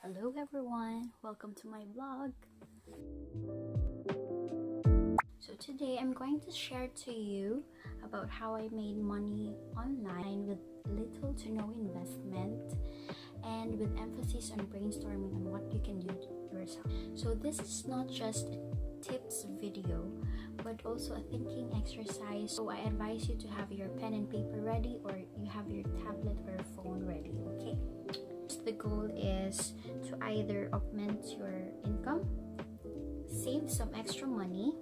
Hello everyone, welcome to my vlog. So today I'm going to share to you about how I made money online with little to no investment and with emphasis on brainstorming on what you can do yourself. So this is not just a tips video but also a thinking exercise. So I advise you to have your pen and paper ready, or you have your tablet or phone ready, okay? The goal is to either augment your income, save some extra money,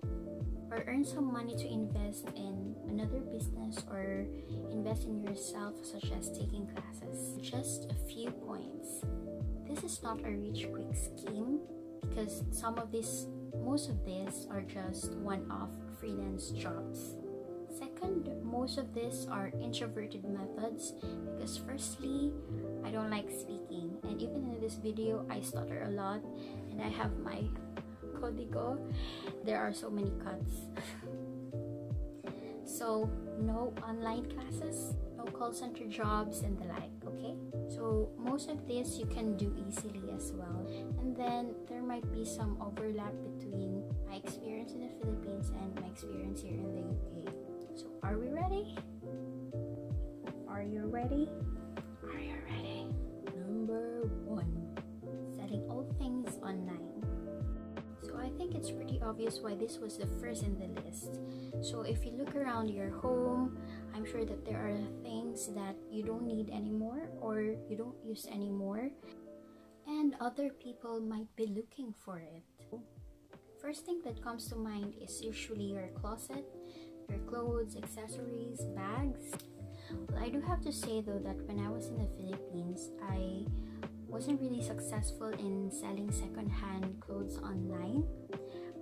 or earn some money to invest in another business or invest in yourself, such as taking classes. Just a few points. This is not a rich quick scheme because most of these are just one-off freelance jobs. Second, most of these are introverted methods because firstly, I don't like speaking, and even in this video I stutter a lot and I have my código. There are so many cuts. So no online classes, no call center jobs and the like, okay? So most of this you can do easily as well. And then there might be some overlap between my experience in the Philippines and my experience here in the UK. So are we ready? Are you ready? Are you ready? Number 1, setting all things online. So I think it's pretty obvious why this was the first in the list. So if you look around your home, I'm sure that there are things that you don't need anymore or you don't use anymore, and other people might be looking for it. First thing that comes to mind is usually your closet, your clothes, accessories, bags. Well, I do have to say though that when I was in the Philippines, I wasn't really successful in selling second-hand clothes online,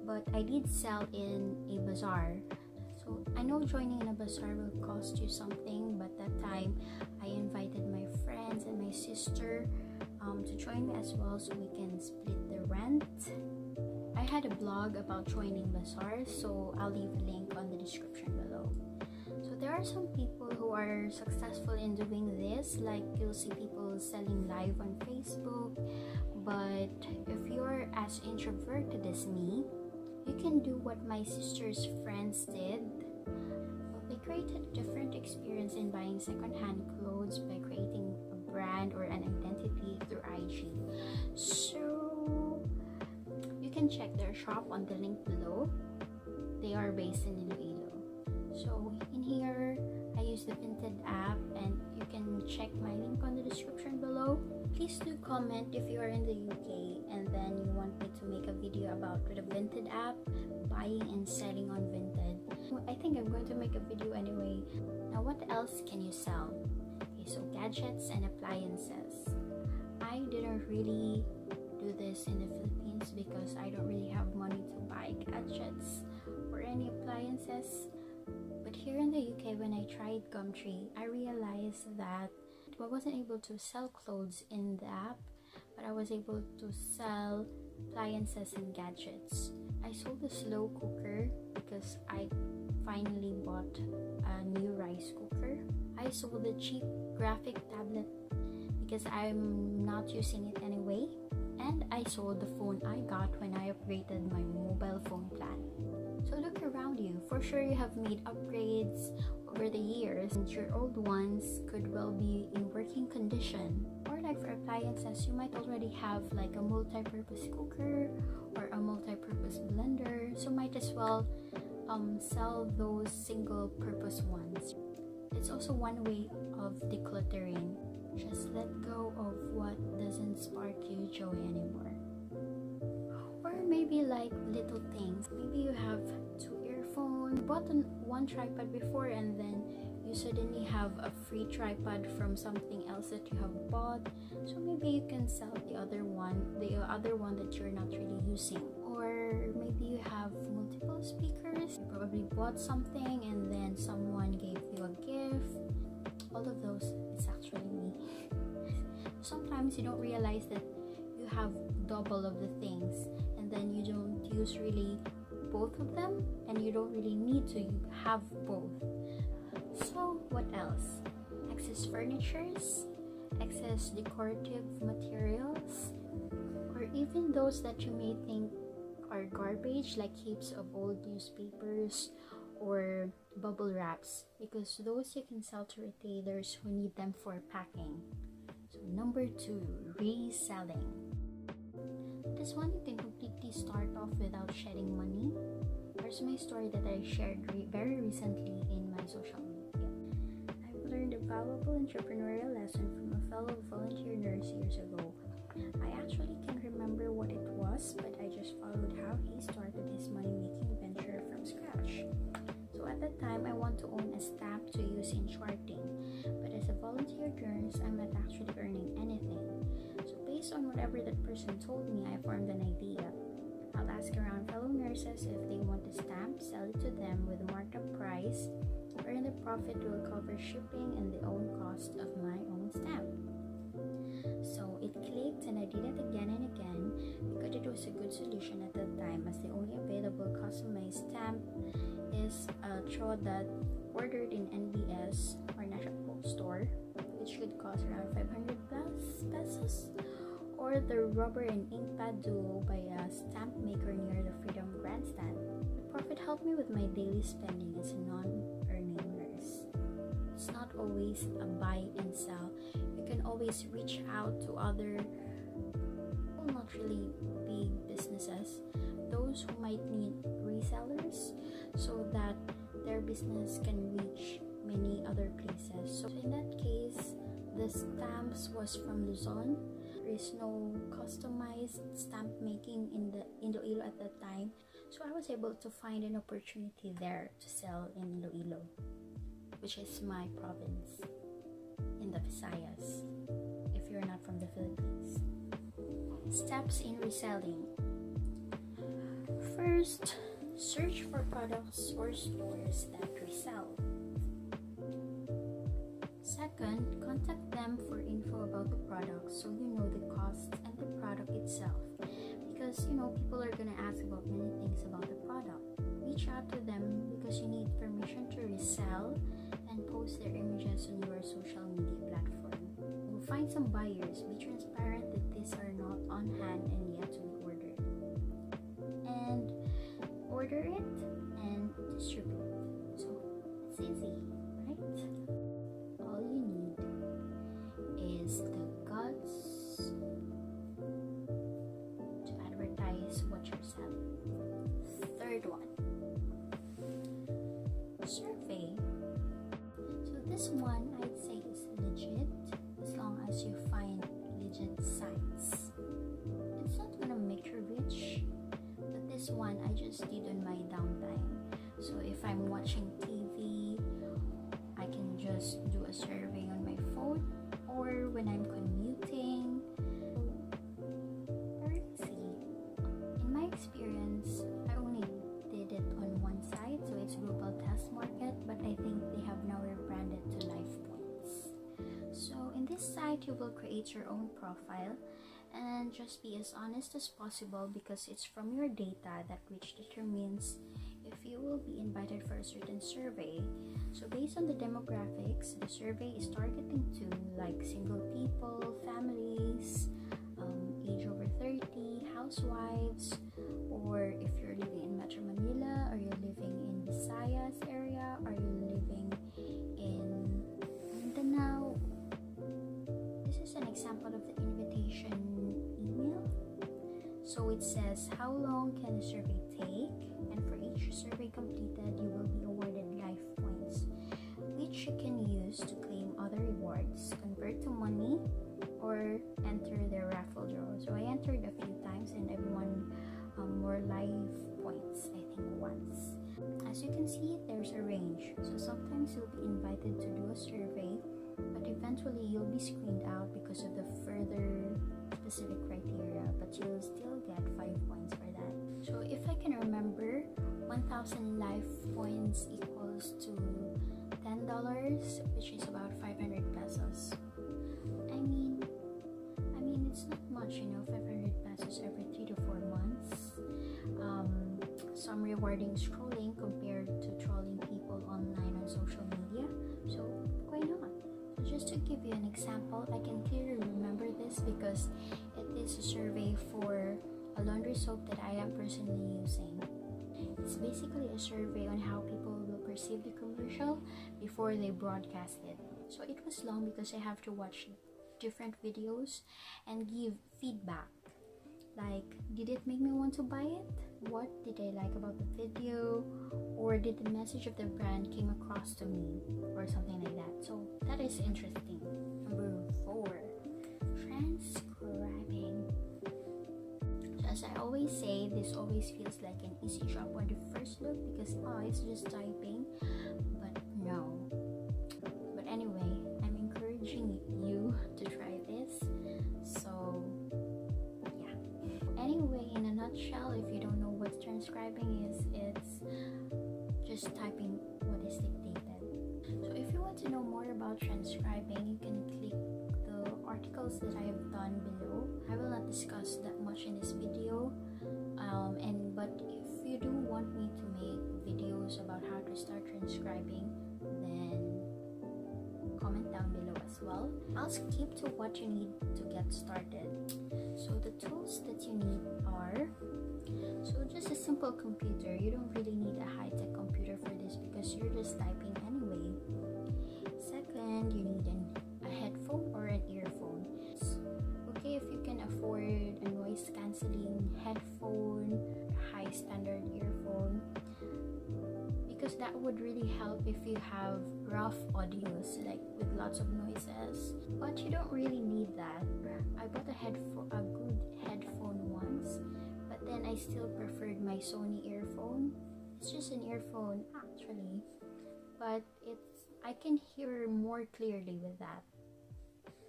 but I did sell in a bazaar. So I know joining in a bazaar will cost you something, but that time I invited my friends and my sister to join me as well, so we can split the rent. I had a blog about joining bazaars, so I'll leave a link on the description below. So there are some people who are successful in doing this, like you'll see people selling live on Facebook. But if you're as introverted as me, you can do what my sister's friends did. Well, they created a different experience in buying secondhand clothes by creating a brand or an identity through IG. So you can check their shop on the link below. They are based in Iloilo. So in here, I use the Vinted app, and you can check my link on the description below. Please do comment if you are in the UK and then you want me to make a video about the Vinted app, buying and selling on Vinted. I think I'm going to make a video anyway. Now what else can you sell? Okay, so gadgets and appliances. I didn't really do this in the Philippines because I don't really have money to buy gadgets or any appliances. But here in the UK, when I tried Gumtree, I realized that I wasn't able to sell clothes in the app, but I was able to sell appliances and gadgets. I sold a slow cooker because I finally bought a new rice cooker. I sold a cheap graphic tablet because I'm not using it anyway. And I sold the phone I got when I upgraded my mobile phone plan. So look around you. For sure you have made upgrades over the years, and your old ones could well be in working condition. Or like for appliances, you might already have like a multi-purpose cooker or a multi-purpose blender. So might as well sell those single-purpose ones. It's also one way of decluttering. Just let go of what doesn't spark you joy anymore. Or maybe like little things. Maybe you have 2 earphones, you bought one tripod before, and then you suddenly have a free tripod from something else that you have bought. So maybe you can sell the other one that you're not really using. Or maybe you have multiple speakers. You probably bought something and then someone gave you a gift. All of those is actually me. Sometimes you don't realize that you have double of the things, and then you don't use really both of them, and you don't really need to have both. So what else? Excess furnitures, excess decorative materials, even those that you may think are garbage, like heaps of old newspapers or bubble wraps, because those you can sell to retailers who need them for packing. So number 2, reselling. This one you can completely start off without shedding money. Here's my story that I shared very recently in my social media. I've learned a valuable entrepreneurial lesson from a fellow volunteer nurse years ago. I actually can't remember what it was, but I just followed how he started his money-making venture from scratch. So at that time, I want to own a stamp to use in charting, but as a volunteer nurse, I'm not actually earning anything. So based on whatever that person told me, I formed an idea. I'll ask around fellow nurses if they want a stamp, sell it to them with a marked up price, earn the profit will cover shipping and the own cost of my own stamp. So it clicked, and I did it again and again because it was a good solution at that time, as the only available customized stamp is a that ordered in NBS or National Store, which could cost around 500 pesos, or the rubber and ink pad duo by a stamp maker near the Freedom Grandstand. The profit helped me with my daily spending as a non-earning nurse. It's not always a buy and sell. You can always reach out to other, well, not really big businesses, those who might need resellers, so that their business can reach many other places. So in that case, the stamps was from Luzon. There is no customized stamp making in Iloilo at that time, so I was able to find an opportunity there to sell in Iloilo, which is my province in the Visayas, if you're not from the Philippines. Steps in reselling. First, search for products or stores that resell. Second, contact them for info about the product so you know the costs and the product itself, because people are gonna ask about many things about the product. Reach out to them because you need permission to resell and post their images on your social media platform. You'll find some buyers. Be transparent that these are not on hand and yet to be ordered. And order it and distribute it. So it's easy, right? All you need is the guts to advertise what you're selling. Third one, survey. So this one I'd say is legit as long as you find legit sites. It's not gonna make you rich, but this one I just did on my downtime. So if I'm watching TV, I can just do a survey on my phone, or when I'm commuting. Very easy. In my experience, I only did it on one site, so it's Global Test Market, but I think they have now rebranded to Life Points. So in this site, you will create your own profile and just be as honest as possible, because it's from your data that which determines if you will be invited for a certain survey. So based on the demographics, the survey is targeting to like single people, families, age over 30, housewives, or if you're living in Metro Manila, or you're living in Visayas area, or you're living in Mindanao. This is an example of the invitation email. So it says, how long can a survey take? And for each survey completed, you will be awarded life points, which you can use to claim other rewards, convert to money, or enter their raffle draw. So I entered a few times and I won more life points, I think once. As you can see, there's a range. So sometimes you'll be invited to do a survey, but eventually you'll be screened out because of the further specific criteria, but you'll still get 5 points for that. So if I can remember, 1,000 life points equals to $10, which is about 500 pesos. I mean it's not much, 500 pesos every 3 to 4 months. Some rewarding scrolling compared to trolling people online on social media, so why not? So just to give you an example, I can clearly remember this because it is a survey for a laundry soap that I am personally using. It's basically a survey on how people will perceive the commercial before they broadcast it. So it was long because I have to watch different videos and give feedback. Like, did it make me want to buy it? What did I like about the video? Or did the message of the brand came across to me? Or something like that. So that is interesting. Number 4, transcribing. So as I always say, this always feels like an easy job on the first look because it's just typing. But no. But anyway, I'm encouraging you to try this. So anyway, in a nutshell, if you don't know what transcribing is, it's just typing what is dictated. So if you want to know more about transcribing, you can click the articles that I have done below. I will not discuss that much in this video, but if you do want me to make videos about how to start transcribing, then comment down below as well. I'll skip to what you need to get started. So the tools that you need are, just a simple computer. You don't really need a high-tech computer for this because you're just typing anyway. Second, you need a headphone or an earphone. It's okay if you can afford a noise cancelling headphone, a high standard earphone, because that would really help if you have rough audios like with lots of noises. But you don't really need that. I bought a good headphone once, but then I still preferred my Sony earphone. It's just an earphone actually, but I can hear more clearly with that.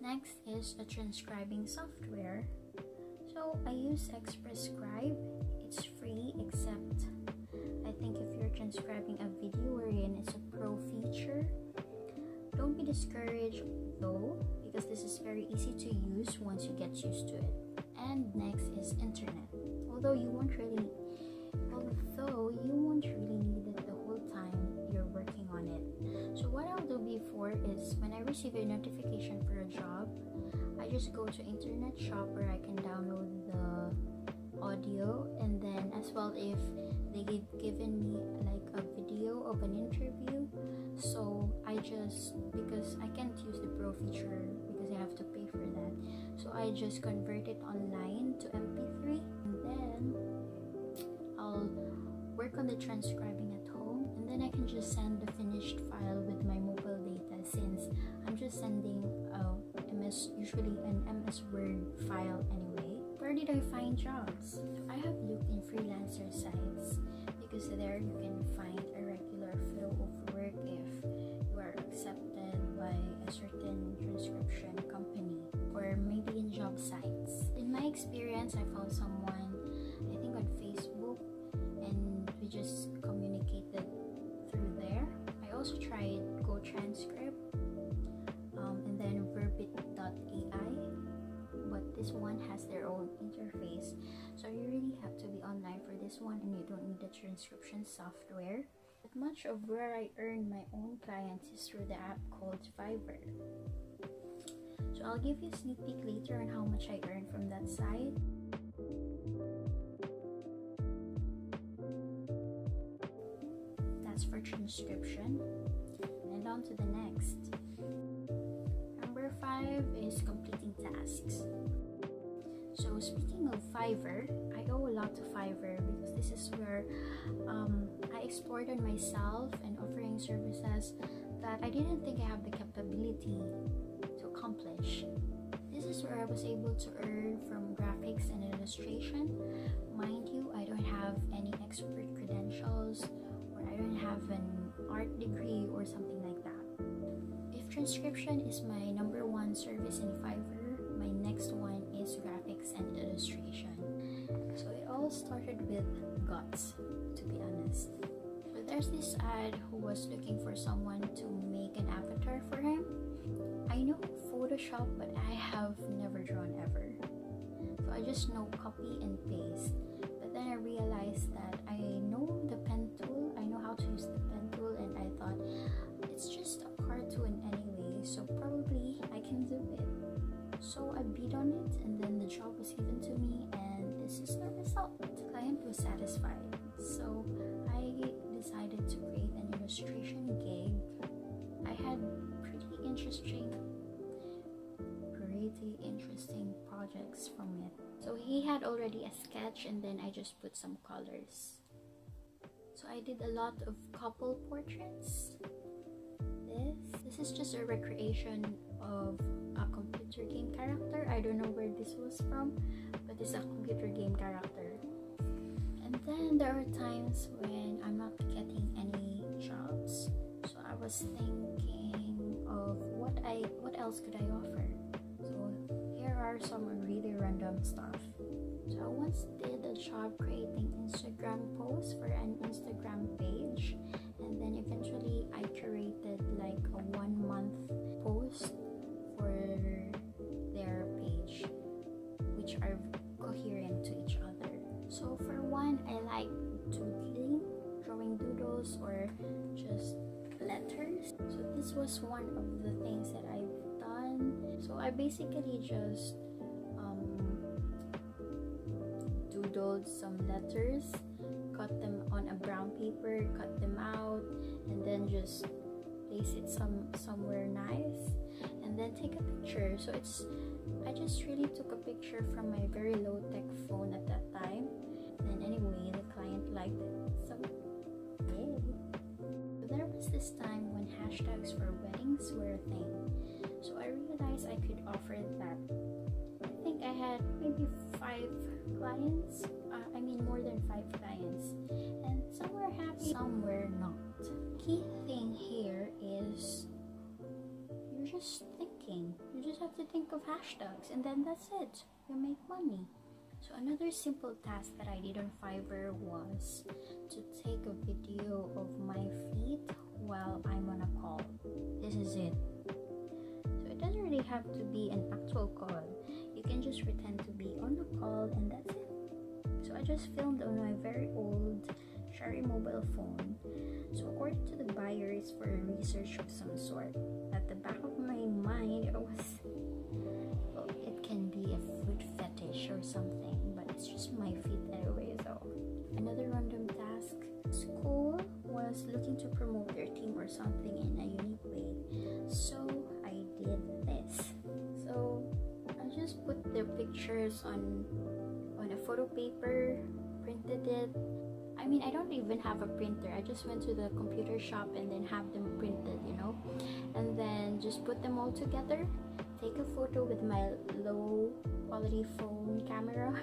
Next is a transcribing software. So I use Express Scribe. It's free, except I think if you're transcribing a video wherein it's a pro feature, don't be discouraged though, because this is very easy to use once you get used to it. And next is internet. Although you won't really need it the whole time you're working on it. So what I'll do before is when I receive a notification for a job, I just go to internet shop where I can download the audio, and then as well if they've given me like a video of an interview, so because I can't use the pro feature because I have to pay for that, so I just convert it online to MP3, and then I'll work on the transcribing at home, and then I can just send the finished file with my mobile data, since I'm just sending usually an MS Word file anyway. Where did I find jobs? I have looked in freelancer sites because there you can find a regular flow of work if you are accepted by a certain transcription company, or maybe in job sites. In my experience, I found someone, I think on Facebook, and we just communicated through there. I also tried Go Transcript and then verbit.ai, but this one has their own interface, so you really have to be online for this one, and you don't need the transcription software. But much of where I earn my own clients is through the app called Fiverr. So I'll give you a sneak peek later on how much I earn from that site. That's for transcription. And on to the next. Number 5 is completing tasks. So speaking of Fiverr, I owe a lot to Fiverr because this is where I explored on myself and offering services that I didn't think I have the capability to accomplish. This is where I was able to earn from graphics and illustration. Mind you, I don't have any expert credentials, or I don't have an art degree or something like that. If transcription is my number 1 service in Fiverr, my next one is graphics and illustration. So it all started with guts, to be honest. So there's this ad who was looking for someone to make an avatar for him. I know Photoshop, but I have never drawn ever. So I just know copy and paste. But then I realized that I know the pen tool, I know how to use the pen tool, and I thought it's just a cartoon anyway, so probably I can do it. So I bid on it, and then the job was given projects from it. So he had already a sketch, and then I just put some colors. So I did a lot of couple portraits. This is just a recreation of a computer game character. I don't know where this was from, but it's a computer game character. And then there are times when I'm not getting any jobs, so I was thinking of what else could I offer. So here are some really random stuff. So I once did a job creating Instagram posts for an Instagram page, and then eventually I curated like a 1-month post for their page, which are coherent to each other. So for one, I like doodling, drawing doodles or just letters. So this was one of the things that I've done. So I basically just doodled some letters, cut them on a brown paper, cut them out, and then just place it somewhere nice, and then take a picture. So I just really took a picture from my very low-tech phone at that time. And anyway, the client liked it, so yay. So there was this time when hashtags for weddings were a thing, so I realized I could offer that. I think I had maybe 5 clients, more than 5 clients, and some were happy, some were not. Key thing here is you're just thinking. You just have to think of hashtags, and then that's it. You make money. So another simple task that I did on Fiverr was to take a video of my feet while I'm on a call. This is it. So it doesn't really have to be an actual call. You can just pretend to be on a call, and that's it. So I just filmed on my very old Cherry mobile phone. So according to the buyer, it's for research of some sort. At the back of my mind, it can be a foot fetish or something, but it's just my feet anyway. So another random task. School was looking to promote their team or something in a unique way, so I did this. So I just put their pictures on a photo paper, printed it. I don't even have a printer. I just went to the computer shop and then have them printed, and then just put them all together, take a photo with my low quality phone camera,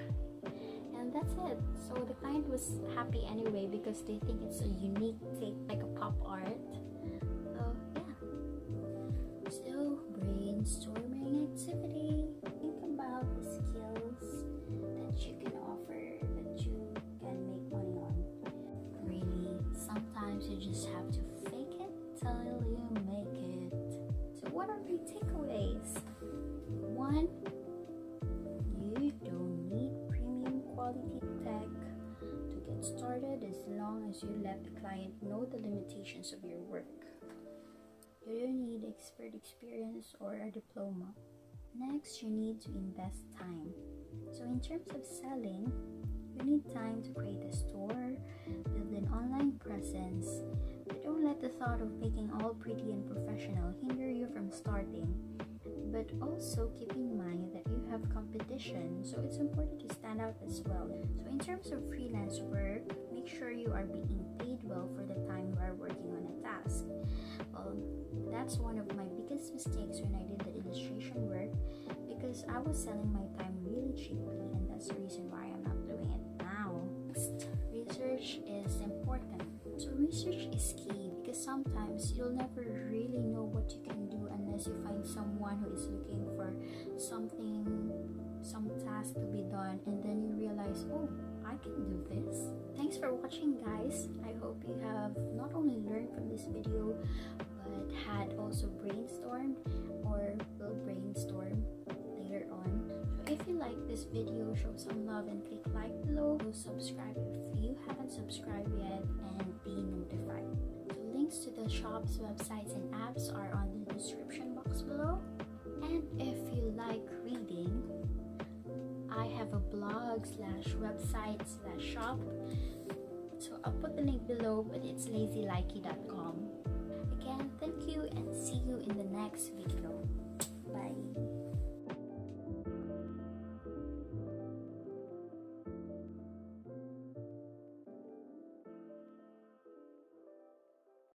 and that's it. So the client was happy anyway because they think it's a unique take, like a pop art. So yeah. So brainstorming activity. Think about the skills that you can offer, that you can make money on. Really, sometimes you just have to fake it till you make it. So what are the takeaways? 1, you don't need premium quality tech to get started as long as you let the client know the limitations of your work. You don't need expert experience or a diploma. Next, you need to invest time. So in terms of selling, you need time to create a store, build an online presence, but don't let the thought of making all pretty and professional hinder you from starting. But also keep in mind that you have competition, so it's important to stand out as well. So in terms of freelance work, make sure you are being paid well for the time you are working on a task. Well, that's one of my biggest mistakes when I did the illustration work, because I was selling my time really cheaply, and that's the reason why I'm not doing it now. Next, research is important. So research is key, because sometimes you'll never really know what you can do unless you find someone who is looking for something, some task to be done, and then you realize, oh, I can do this. Thanks for watching, guys. I hope you have not only learned from this video, but had also brainstormed or will brainstorm later on. So if you like this video, show some love and click like below. Subscribe if you haven't subscribed yet, and be notified. So links to the shop's websites and apps are on the description box below. And if you like reading, I have a blog / website / shop. So I'll put the link below, but it's lazylikey.com. Again, thank you, and see you in the next video.